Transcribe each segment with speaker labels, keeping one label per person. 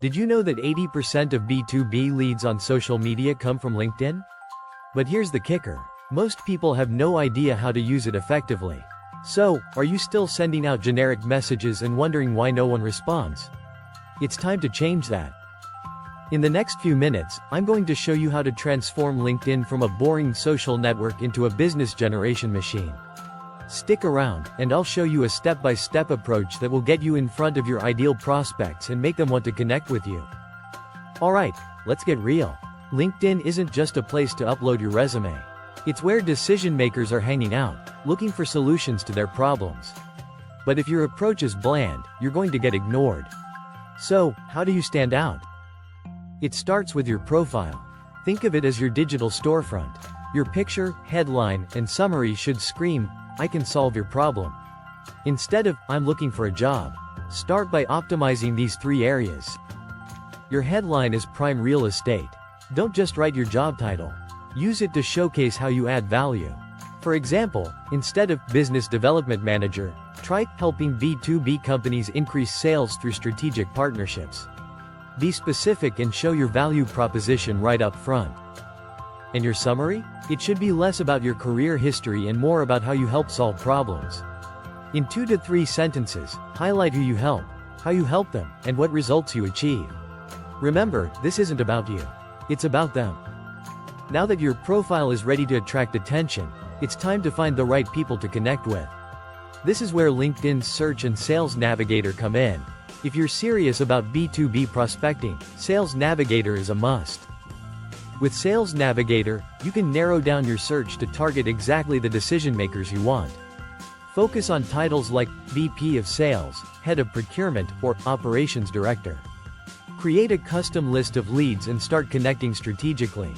Speaker 1: Did you know that 80% of B2B leads on social media come from LinkedIn? But here's the kicker. Most people have no idea how to use it effectively. So, are you still sending out generic messages and wondering why no one responds? It's time to change that. In the next few minutes, I'm going to show you how to transform LinkedIn from a boring social network into a business generation machine. Stick around, and I'll show you a step-by-step approach that will get you in front of your ideal prospects and make them want to connect with you. Alright, let's get real. LinkedIn isn't just a place to upload your resume. It's where decision makers are hanging out, looking for solutions to their problems. But if your approach is bland, you're going to get ignored. So, how do you stand out? It starts with your profile. Think of it as your digital storefront. Your picture, headline, and summary should scream, "I can solve your problem." Instead of, "I'm looking for a job," start by optimizing these three areas. Your headline is prime real estate. Don't just write your job title. Use it to showcase how you add value. For example, instead of Business Development Manager, try helping B2B companies increase sales through strategic partnerships. Be specific and show your value proposition right up front. And your summary? It should be less about your career history and more about how you help solve problems. In 2 to 3 sentences, highlight who you help, how you help them, and what results you achieve. Remember, this isn't about you. It's about them. Now that your profile is ready to attract attention, it's time to find the right people to connect with. This is where LinkedIn's Search and Sales Navigator come in. If you're serious about B2B prospecting, Sales Navigator is a must. With Sales Navigator, you can narrow down your search to target exactly the decision makers you want. Focus on titles like VP of Sales, Head of Procurement, or Operations Director. Create a custom list of leads and start connecting strategically.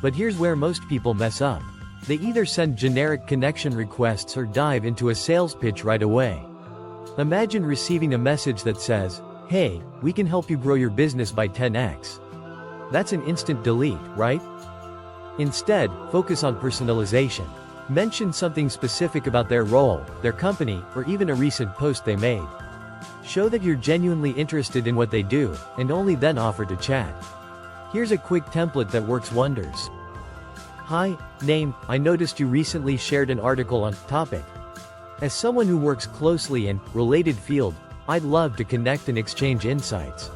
Speaker 1: But here's where most people mess up. They either send generic connection requests or dive into a sales pitch right away. Imagine receiving a message that says, "Hey, we can help you grow your business by 10x. That's an instant delete, right? Instead, focus on personalization. Mention something specific about their role, their company, or even a recent post they made. Show that you're genuinely interested in what they do, and only then offer to chat. Here's a quick template that works wonders. "Hi, name, I noticed you recently shared an article on topic. As someone who works closely in related field, I'd love to connect and exchange insights.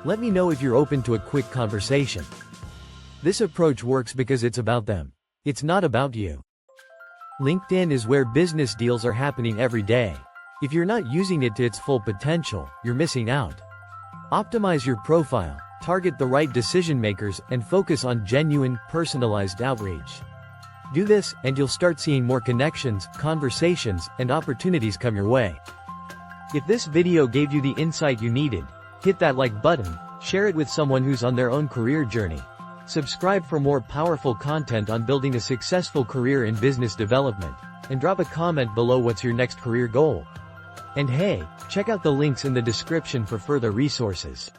Speaker 1: Let me know if you're open to a quick conversation." This approach works because it's about them. It's not about you. LinkedIn is where business deals are happening every day. If you're not using it to its full potential, you're missing out. Optimize your profile, target the right decision makers, and focus on genuine, personalized outreach. Do this, and you'll start seeing more connections, conversations, and opportunities come your way. If this video gave you the insight you needed, hit that like button, share it with someone who's on their own career journey. Subscribe for more powerful content on building a successful career in business development, and drop a comment below what's your next career goal. And hey, check out the links in the description for further resources.